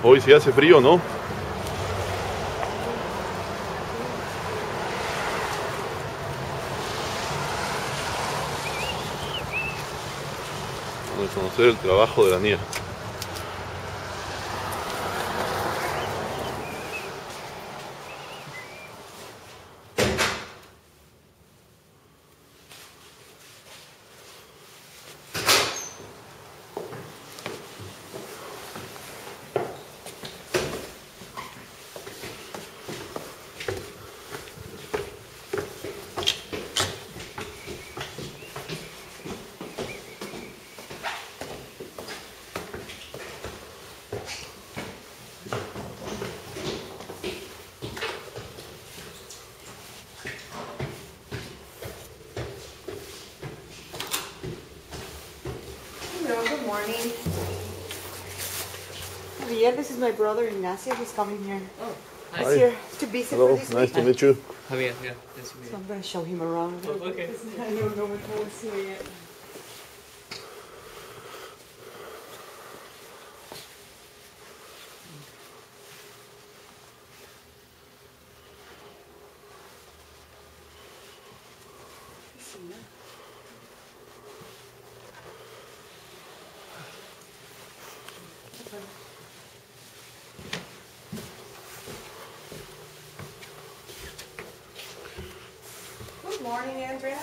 Hoy sí hace frío, ¿no? Vamos a conocer el trabajo de la niña. Hello, good morning. Javier, this is my brother Ignacio. He's coming here. Oh, Hi. He's here to visit Hello, for this nice week. to meet you. Javier, yeah, nice to meet So you. I'm going to show him around. Oh, okay. I don't know what I was here yet. Good morning, Andrea.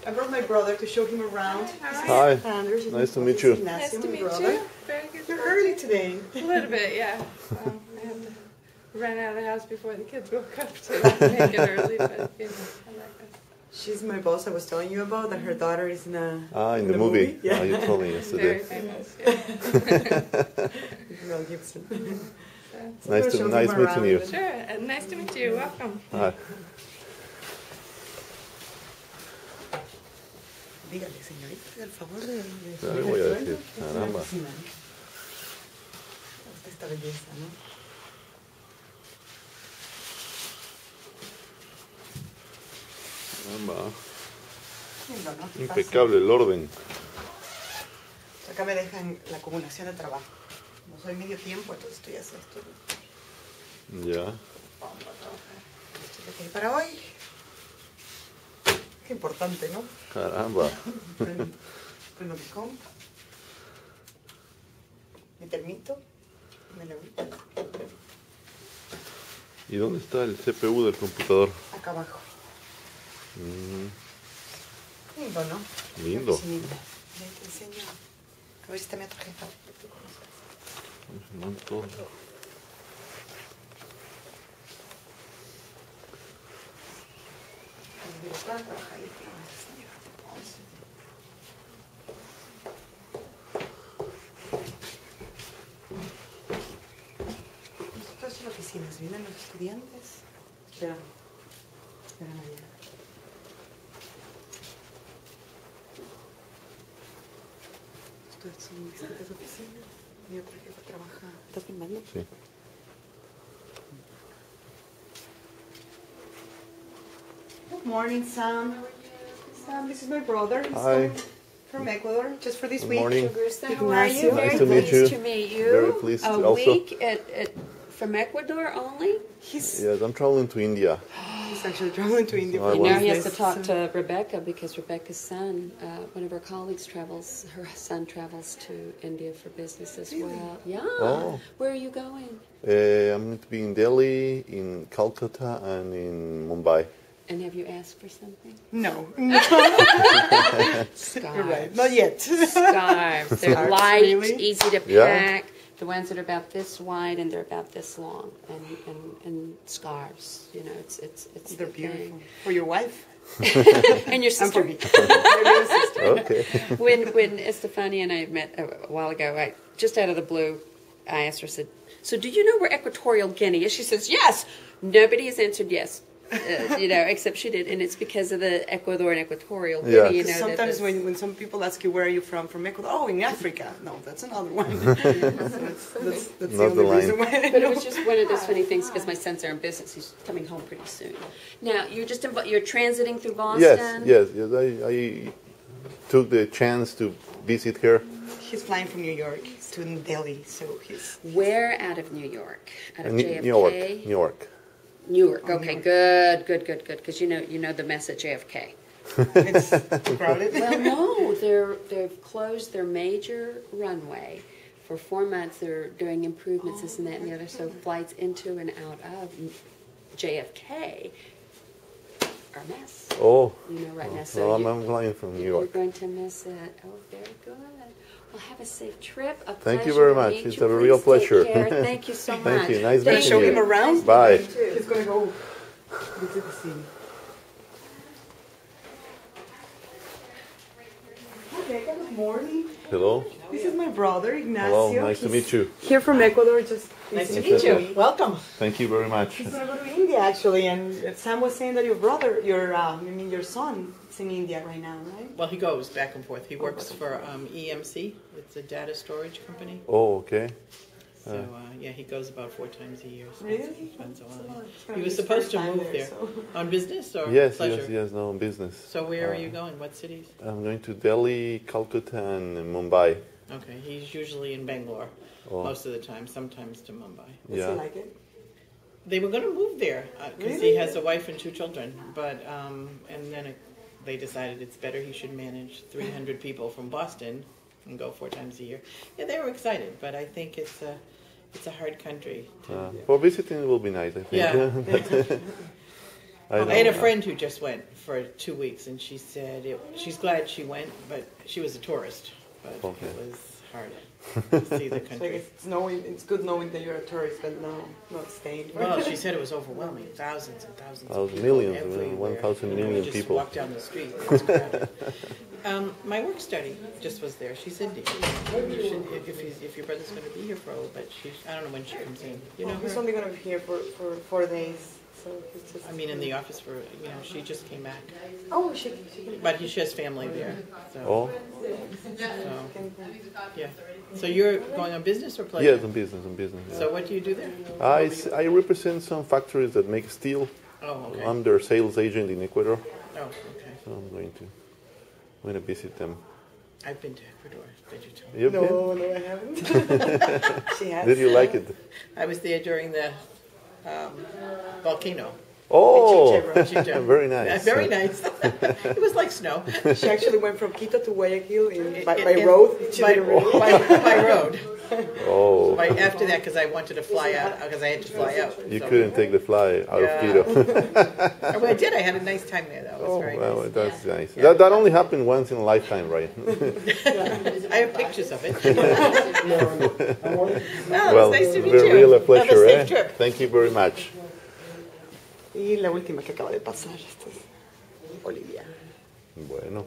I brought my brother to show him around. Hi, Anders, nice to meet you. Ignacio, Nice to my meet brother. you. Very good. You're early today. A little bit, yeah. I had to run out of the house before the kids woke up to make it early, but you know, I like that. She's my boss I was telling you about, that her daughter is in a In the movie. Yeah. You told me Very yesterday. famous, yeah. Mel Gibson. So, Nice meeting you. sure, nice to meet you. Welcome. Hi. Dígale, señorita, al favor de Ya le voy a decir, caramba. Esta belleza, ¿no? Caramba. Lindo, ¿no? Qué Impecable el orden. fácil. Acá me dejan la acumulación de trabajo. No soy medio tiempo, entonces estoy haciendo esto. Ya. Vamos a trabajar. Esto es lo que hay para hoy. Qué importante, ¿no? Caramba. Prendo mi comp. Mi termito. Me lo ¿Y dónde está el CPU del computador? acá abajo. Mm, Lindo, ¿no? Lindo. Una oficinita. Ahí te enseño. A ver si está mi tarjeta. no, todo. Estas son oficinas, vienen los estudiantes. Esperan allá. Estas son distintas oficinas. Mi otra jefa trabaja. ¿Estás filmando? Sí. Good morning, Sam. Sam, this is my brother. He's Hi. coming from Ecuador just for this Good week. morning. Augusta, how are you? Ignacio. Nice Very to meet pleased you. to meet you. Very pleased A also. week from Ecuador only? He's Yes, I'm traveling to India. actually traveling to India. So I for was- Now he has to business. talk to Rebecca because Rebecca's son, one of our colleagues travels, her son travels to India for business as well. Yeah. Oh. Where are you going? I'm going to be in Delhi, in Calcutta, and in Mumbai. And have you asked for something? No. Scarves. You're right. Not yet. Scarves. They're Scarves, light, really? easy to Yeah. pack. The ones that are about this wide and they're about this long, and scarves. You know, it's They're the beautiful. thing. For your wife? And your And for sister. me. Your sister. Okay. When Estefania and I met a while ago, I just out of the blue, I asked her, I said, "So do you know where Equatorial Guinea is?" She says, "Yes." Nobody has answered yes. You know, except she did, and it's because of the Ecuador and Equatorial Guinea. Yeah. You know, Sometimes that when some people ask you where are you from Ecuador, oh, in Africa. No, that's another one. that's the Not the only line. reason why. But it was just one of those funny things because my son's there in business. He's coming home pretty soon. Now you're just you're transiting through Boston. Yes. I took the chance to visit her. He's flying from New York to Delhi, so he's Where out of New York? Out of New JFK? York. New York. Newark. Okay, good. Because you know the mess at JFK. it's crowded. Well, no, they've closed their major runway for 4 months. They're doing improvements, this and that and the other. So flights into and out of JFK are a mess. Oh. You know, right now. No, So I'm flying from New you're York. going to miss it. Oh, very good. Well, have a safe trip. Thank you very much. Meet It's you. a real Please take pleasure. care. Thank you so much. Thank you. Nice Gonna meeting show you. him around. Bye. He's gonna go visit the city. Okay, good morning. Hello. This is my brother Ignacio. Hello. Nice to meet you. Here from Ecuador, just Nice to visiting meet Pleasure. you. Welcome. Thank you very much. He's gonna go to India actually, and Sam was saying that your brother, your son, is in India right now, right? Well, he goes back and forth. He works for EMC. It's a data storage company. Oh, okay. So, yeah, he goes about 4 times a year. So Really? Spends a That's while. a lot. It's gonna He be was his supposed first to time move there. so- On business or Yes, pleasure? yes, no, business. So where are you going? What cities? I'm going to Delhi, Calcutta, and Mumbai. Okay, he's usually in Bangalore Oh. most of the time, sometimes to Mumbai. Does Yeah. he like it? They were going to move there because Really? he has a wife and 2 children, but and then they decided it's better he should manage 300 people from Boston and go 4 times a year. Yeah, they were excited, but I think it's a hard country. For visiting, it will be nice, I think. Yeah. I I had a know. friend who just went for 2 weeks, and she said she's glad she went, but she was a tourist, but Okay. it was hard to see the So I country. guess it's good knowing that you're a tourist, but no, not staying. Well, she said it was overwhelming, thousands and thousands of Thousands, people millions, everywhere. 1,000 You million just people. walk down the street, it's crowded. My work study just was there. She said, you should, if your brother's going to be here for a little bit, I don't know when she comes in. You know He's her? only gonna be here for 4 days, so he's just. I mean, in the office for, she just came back. Oh, she can. But she has family there, so, Oh, yeah. So you're going on business or pleasure? yes, on business, yeah. So what do you do there? I represent some factories that make steel. Oh, okay. I'm their sales agent in Ecuador, Oh, okay. so I'm going to visit them. I've been to Ecuador. Did you tell me? You've been? No, I haven't. She has. Did you like it? I was there during the volcano. Oh, Chicha. very nice. Very nice. It was like snow. She actually went from Quito to Guayaquil by In- road. She By, didn't really- by road. Oh, After that, because I wanted to fly out, because I had to fly out. you so- couldn't take the fly out Yeah. of Quito. Well, I did. I had a nice time there. That was Oh, very well, nice. that's nice. Yeah. That only happened once in a lifetime, right? I have pictures of it. Well, Well, it's nice to meet very you. real a Have a pleasure, safe trip. Thank you very much. Y la última que acaba de pasar, esta es Olivia. Bueno.